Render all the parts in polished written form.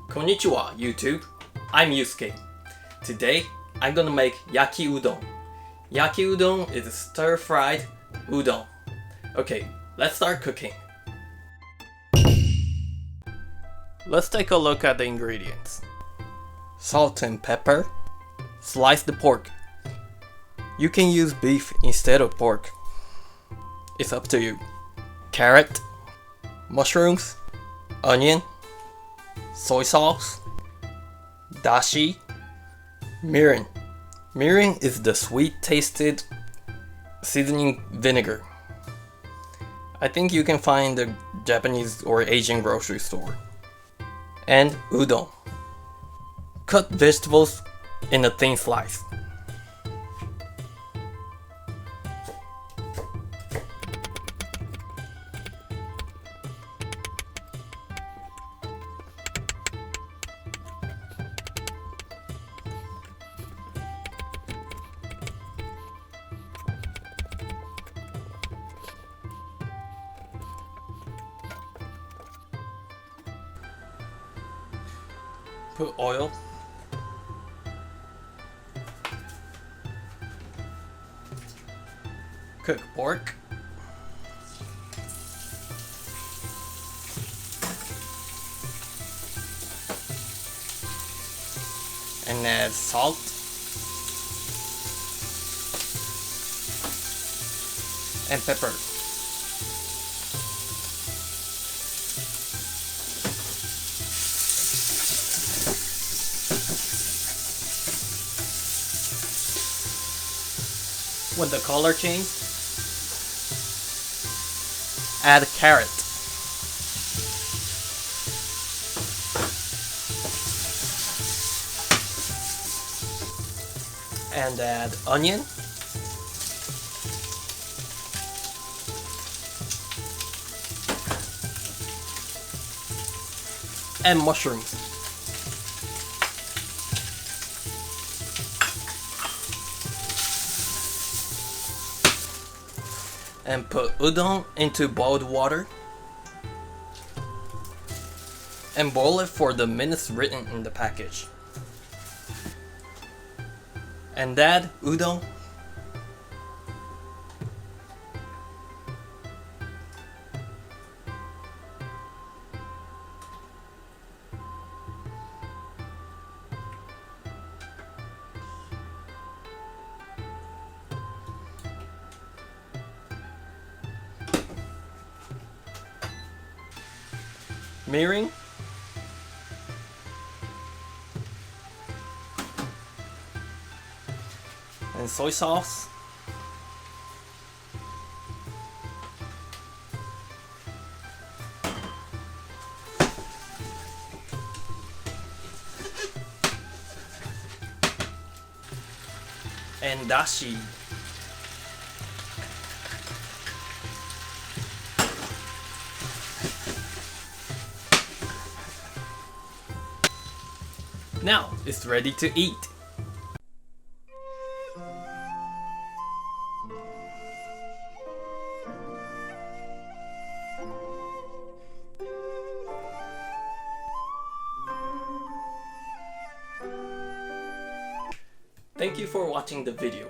Konnichiwa, YouTube. I'm Yusuke. Today, I'm gonna make Yaki Udon. Yaki Udon is a stir-fried udon. Okay, let's start cooking. Let's take a look at the ingredients. Salt and pepper. Slice the pork. You can use beef instead of pork. It's up to you. Carrot, mushrooms, onion, soy sauce, dashi, mirin. Mirin is the sweet-tasted seasoning vinegar. I think you can find the Japanese or Asian grocery store. And udon. Cut vegetables in a thin slice. Put oil. Cook pork. And add salt. And pepper. When the color changes, add carrot. And add onion. And mushrooms. And put udon into boiled water and boil it for the minutes written in the package. And add udon mirin, and soy sauce, and dashi. Now it's ready to eat. Thank you for watching the video.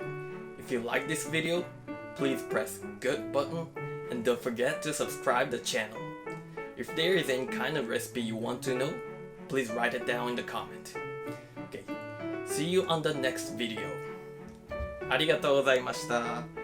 If you like this video, please press good button and don't forget to subscribe the channel. If there is any kind of recipe you want to know, please write it down in the comment. Okay, see you on the next video. ありがとうございました。